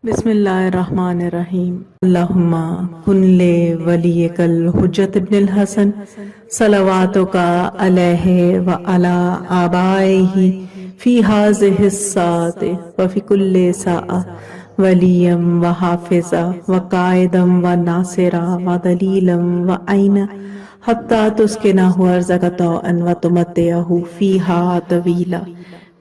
بسم اللہ الرحمن الرحیم اللہم کن لے ولیک الحجت ابن الحسن صلواتک علیہ وعلی آبائہ فی ہذہ الساعۃ وفی کل ساعۃ ولیا وحافظا وقائدا وناصرا ودلیلا وعینا حتی تسکنہ ارضک طوعا وتمتعہ فیہا طویلا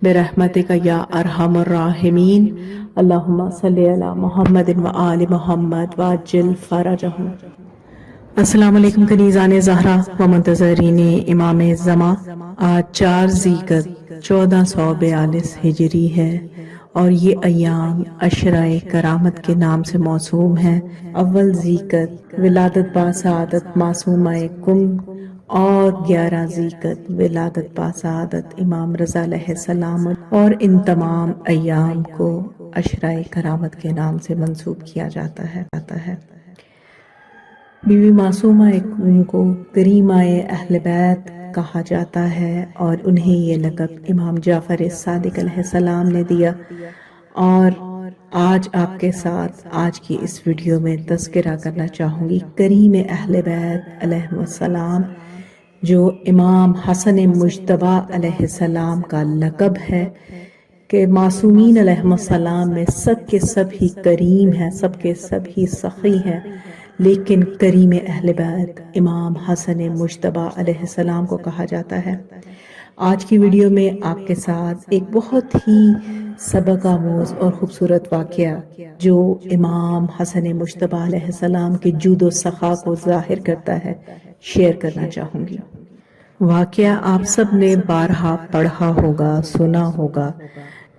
برحمتک یا ارحم الراحمین اللہم صلی علی محمد و آل محمد وعجل فرجہم۔ السلام علیکم کنیزان زہرا و منتظرین امام زمان۔ آج 4 ذی-القعدہ 1442 ہجری ہے اور یہ ایام عشرہ کرامت کے نام سے موسوم ہیں۔ اول ذی-القعدہ ولادت با سعادت معصومہ کم اور 11 ذی-القعدہ ولادت با سعادت امام رضا علیہ السلام، اور ان تمام ایام کو عشرہ کرامت کے نام سے منسوب کیا جاتا ہے۔ بی بی معصومہ کم کو کریمہ اہل بیت کہا جاتا ہے اور انہیں یہ لقب امام جعفر صادق علیہ السلام نے دیا، اور آج آپ کے ساتھ آج کی اس ویڈیو میں تذکرہ کرنا چاہوں گی کریم اہل بیت علیہ السلام، جو امام حسن مجتبی علیہ السلام کا لقب ہے کہ معصومین علیہ السلام میں سب کے سب ہی کریم ہیں، سب کے سب ہی سخی ہیں، لیکن کریم اہل بیت امام حسن مجتبی علیہ السلام کو کہا جاتا ہے۔ آج کی ویڈیو میں آپ کے ساتھ ایک بہت ہی سبق آموز اور خوبصورت واقعہ جو امام حسن مجتبی علیہ السلام کے جود و سخا کو ظاہر کرتا ہے شیئر کرنا چاہوں گی۔ واقعہ آپ سب نے بارہا پڑھا ہوگا، سنا ہوگا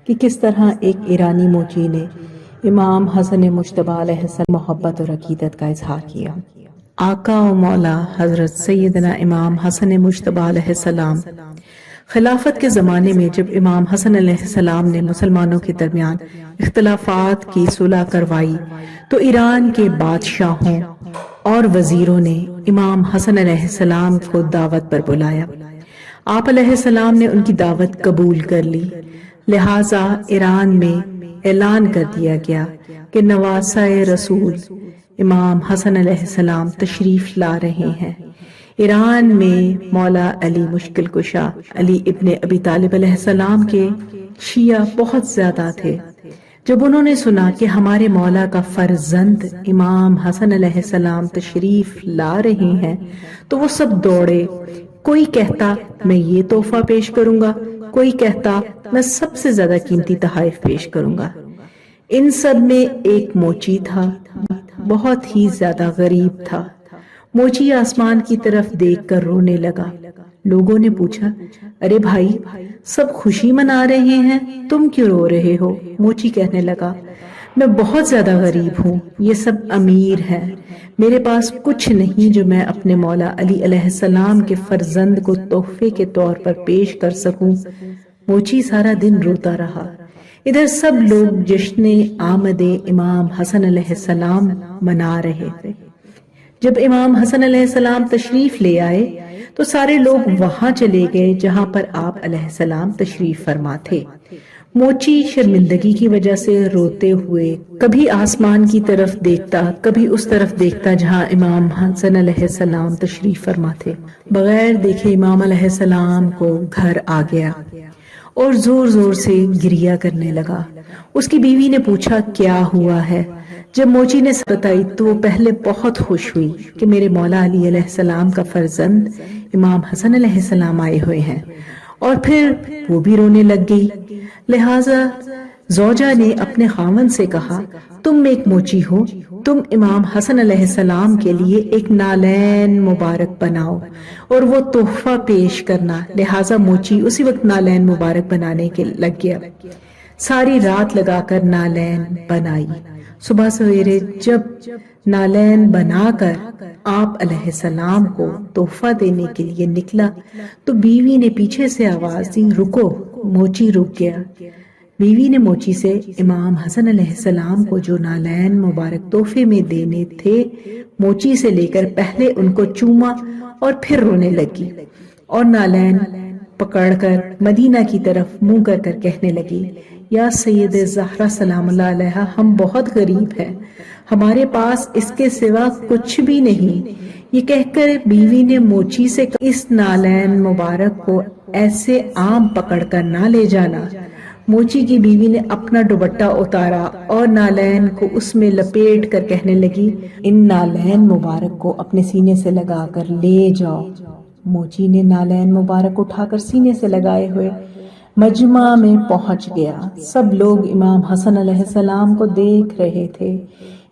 کہ کس طرح ایک ایرانی موچی نے امام حسن مجتبی علیہ السلام محبت اور عقیدت کا اظہار کیا۔ آقا و مولا حضرت سیدنا امام حسن مجتبی علیہ السلام خلافت کے زمانے میں جب امام حسن علیہ السلام نے مسلمانوں کے درمیان اختلافات کی صلح کروائی تو ایران کے بادشاہوں اور وزیروں نے امام حسن علیہ السلام کو دعوت پر بلایا۔ آپ علیہ السلام نے ان کی دعوت قبول کر لی، لہٰذا ایران میں اعلان کر دیا گیا کہ نواسہ رسول امام حسن علیہ السلام تشریف لا رہے ہیں۔ ایران میں مولا علی مشکل کشا علی ابن ابی طالب علیہ السلام کے شیعہ بہت زیادہ تھے۔ جب انہوں نے سنا کہ ہمارے مولا کا فرزند امام حسن علیہ السلام تشریف لا رہے ہیں تو وہ سب دوڑے، کوئی کہتا میں یہ تحفہ پیش کروں گا، کوئی کہتا میں سب سے زیادہ قیمتی تحائف پیش کروں گا۔ ان سب میں ایک موچی تھا، بہت ہی زیادہ غریب تھا۔ موچی آسمان کی طرف دیکھ کر رونے لگا۔ لوگوں نے پوچھا، ارے بھائی سب خوشی منا رہے ہیں، تم کیوں رو رہے ہو؟ موچی کہنے لگا، میں بہت زیادہ غریب ہوں، یہ سب امیر ہیں، میرے پاس کچھ نہیں جو میں اپنے مولا علی علیہ السلام کے فرزند کو تحفے کے طور پر پیش کر سکوں۔ موچی سارا دن روتا رہا۔ ادھر سب لوگ جشن آمد امام حسن علیہ السلام منا رہے تھے۔ جب امام حسن علیہ السلام تشریف لے آئے تو سارے لوگ وہاں چلے گئے جہاں پر آپ علیہ السلام تشریف فرما تھے۔ موچی شرمندگی کی وجہ سے روتے ہوئے کبھی آسمان کی طرف دیکھتا، کبھی اس طرف دیکھتا جہاں امام حسن علیہ السلام تشریف فرما تھے۔ بغیر دیکھے امام علیہ السلام کو گھر آ گیا اور زور زور سے گریہ کرنے لگا۔ اس کی بیوی نے پوچھا کیا ہوا ہے؟ جب موچی نے بتائی تو وہ پہلے بہت خوش ہوئی کہ میرے مولا علی علیہ السلام کا فرزند امام حسن علیہ السلام آئے ہوئے ہیں، اور پھر وہ بھی رونے لگ گئی۔ لہٰذا زوجہ نے اپنے خاوند سے کہا، تم ایک موچی ہو، تم امام حسن علیہ السلام کے لیے ایک نالین مبارک بناؤ اور وہ تحفہ پیش کرنا۔ لہٰذا موچی اسی وقت نالین مبارک بنانے کے لگ گیا۔ ساری رات لگا کر نالین بنائی۔ صبح سویرے جب نالین بنا کر آپ علیہ السلام کو تحفہ دینے کے لیے نکلا تو بیوی نے پیچھے سے آواز دی، رکو۔ موچی رک گیا۔ بیوی نے موچی سے امام حسن علیہ السلام کو جو نالین مبارک تحفے میں دینے تھے موچی سے لے کر پہلے ان کو چوما اور پھر رونے لگی، اور نالین پکڑ کر مدینہ کی طرف منہ کر کہنے لگی، یا سید زہرا سلام اللہ علیہا، ہم بہت غریب ہیں، ہمارے پاس اس کے سوا کچھ بھی نہیں۔ یہ کہہ کر بیوی نے موچی سے کہا، اس نالین مبارک کو ایسے عام پکڑ کر نہ لے جانا۔ موچی کی بیوی نے اپنا دوپٹہ اتارا اور نالین کو اس میں لپیٹ کر کہنے لگی، ان نالین مبارک کو اپنے سینے سے لگا کر لے جاؤ۔ موچی نے نالین مبارک اٹھا کر سینے سے لگائے ہوئے مجمع میں پہنچ گیا۔ سب لوگ امام حسن علیہ السلام کو دیکھ رہے تھے۔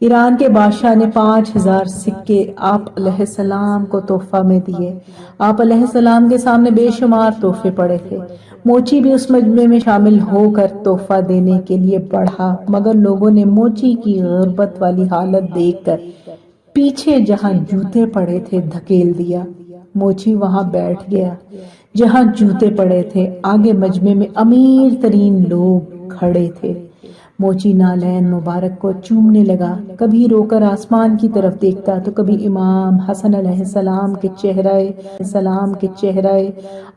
ایران کے بادشاہ نے 5000 سکے آپ علیہ السلام کو تحفہ میں دیے۔ آپ علیہ السلام کے سامنے بے شمار تحفے پڑے تھے۔ موچی بھی اس مجمع میں شامل ہو کر تحفہ دینے کے لیے بڑھا، مگر لوگوں نے موچی کی غربت والی حالت دیکھ کر پیچھے جہاں جوتے پڑے تھے دھکیل دیا۔ موچی وہاں بیٹھ گیا جہاں جوتے پڑے تھے۔ آگے مجمع میں امیر ترین لوگ کھڑے تھے۔ موچی نالین مبارک کو چومنے لگا، کبھی رو کر آسمان کی طرف دیکھتا تو کبھی امام حسن علیہ السلام کے چہرہ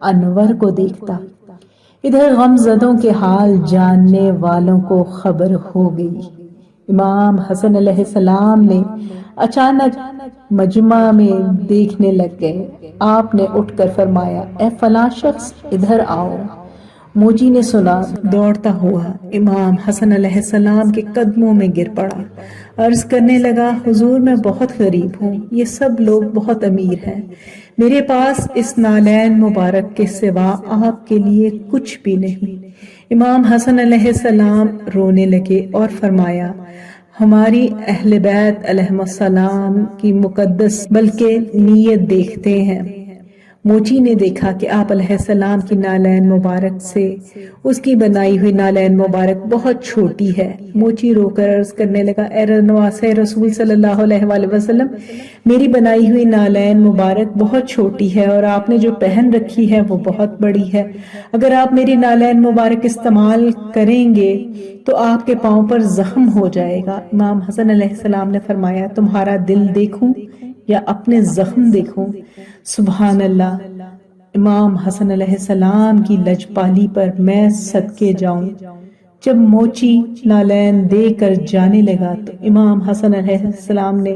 انور کو دیکھتا۔ ادھر غم زدوں کے حال جاننے والوں کو خبر ہو گئی۔ امام حسن علیہ السلام نے اچانک مجمع میں دیکھنے لگ گئے۔ آپ نے اٹھ کر فرمایا، اے فلاں شخص ادھر آؤ۔ موچی نے سنا، دوڑتا ہوا امام حسن علیہ السلام کے قدموں میں گر پڑا، عرض کرنے لگا، حضور میں بہت غریب ہوں، یہ سب لوگ بہت امیر ہیں، میرے پاس اس نالین مبارک کے سوا آپ کے لیے کچھ بھی نہیں۔ امام حسن علیہ السلام رونے لگے اور فرمایا، ہماری اہل بیت علیہم السلام کی مقدس بلکہ نیت دیکھتے ہیں۔ موچی نے دیکھا کہ آپ علیہ السلام کی نالین مبارک سے اس کی بنائی ہوئی نالین مبارک بہت چھوٹی ہے۔ موچی رو کر عرض کرنے لگا، اے نواسہ رسول صلی اللہ علیہ وآلہ وسلم، میری بنائی ہوئی نالین مبارک بہت چھوٹی ہے اور آپ نے جو پہن رکھی ہے وہ بہت بڑی ہے۔ اگر آپ میری نالین مبارک استعمال کریں گے تو آپ کے پاؤں پر زخم ہو جائے گا۔ امام حسن علیہ السلام نے فرمایا، تمہارا دل دیکھوں یا اپنے زخم دیکھوں؟ سبحان اللہ! امام حسن علیہ السلام کی لجپالی پر میں صدقے جاؤں۔ جب موچی نالین دے کر جانے لگا تو امام حسن علیہ السلام نے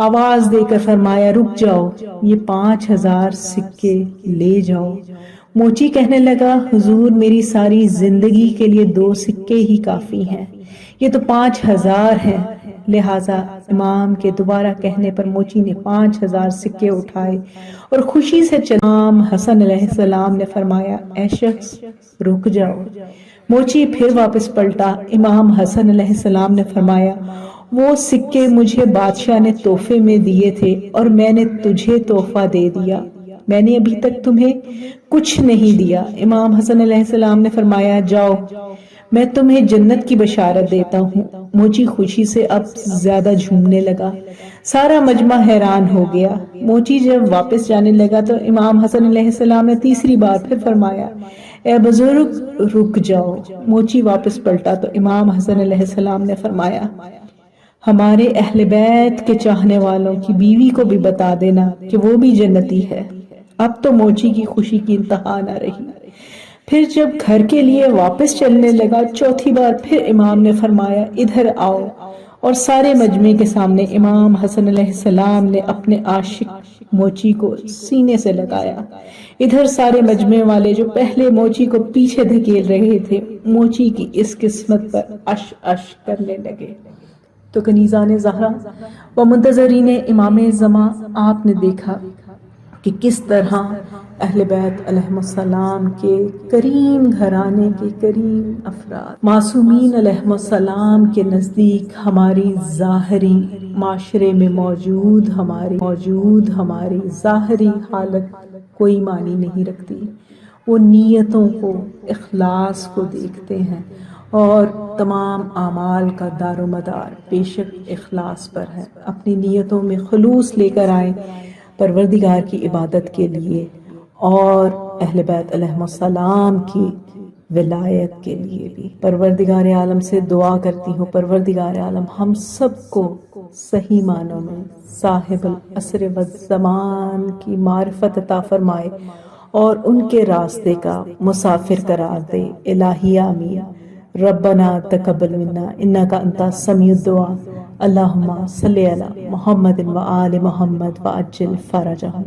آواز دے کر فرمایا، رک جاؤ، یہ 5000 سکے لے جاؤ۔ موچی کہنے لگا، حضور میری ساری زندگی کے لیے 2 سکے ہی کافی ہیں، یہ تو 5000 ہیں۔ لہٰذا امام کے دوبارہ کہنے پر موچی نے 5000 سکے اٹھائے اور خوشی سے چلا۔ امام حسن علیہ السلام نے فرمایا، اے شخص رک جاؤ۔ موچی پھر واپس پلٹا۔ امام حسن علیہ السلام نے فرمایا، وہ سکے مجھے بادشاہ نے تحفے میں دیے تھے اور میں نے تجھے تحفہ دے دیا، میں نے ابھی تک تمہیں کچھ نہیں دیا۔ امام حسن علیہ السلام نے فرمایا، جاؤ، میں تمہیں جنت کی بشارت دیتا ہوں۔ موچی خوشی سے اب زیادہ جھومنے لگا۔ سارا مجمع حیران ہو گیا۔ موچی جب واپس جانے لگا تو امام حسن علیہ السلام نے تیسری بار پھر فرمایا، اے بزرگ رک جاؤ۔ موچی واپس پلٹا تو امام حسن علیہ السلام نے فرمایا، ہمارے اہل بیت کے چاہنے والوں کی بیوی کو بھی بتا دینا کہ وہ بھی جنتی ہے۔ اب تو موچی کی خوشی کی انتہا نہ رہی۔ پھر جب گھر کے لیے واپس چلنے لگا، چوتھی بار پھر امام نے فرمایا، ادھر آؤ، اور سارے مجمع کے سامنے امام حسن علیہ السلام نے اپنے عاشق موچی کو سینے سے لگایا۔ ادھر سارے مجمع والے جو پہلے موچی کو پیچھے دھکیل رہے تھے، موچی کی اس قسمت پر اش اش کرنے لگے۔ تو کنیزان زہرا و منتظرین امام زمان، آپ نے دیکھا کہ کس طرح اہل بیت علیہ السلام کے کریم گھرانے کے کریم افراد معصومین علیہ السلام کے نزدیک ہماری ظاہری معاشرے میں موجود ہماری ظاہری حالت کوئی معنی نہیں رکھتی۔ وہ نیتوں کو، اخلاص کو دیکھتے ہیں اور تمام اعمال کا دار و مدار بے شک اخلاص پر ہے۔ اپنی نیتوں میں خلوص لے کر آئیں پروردگار کی عبادت کے لیے اور اہل بیت علیہ السلام کی ولایت کے لیے بھی۔ پروردگار عالم سے دعا کرتی ہوں، پروردگار عالم ہم سب کو صحیح معنوں میں صاحب العصر والزمان کی معرفت عطا فرمائے اور ان کے راستے کا مسافر قرار دے۔ الہی آمین۔ ربنا تقبل منا انك انت السميع الدعاء اللهم صل على محمد وآل محمد وعجل فرجهم.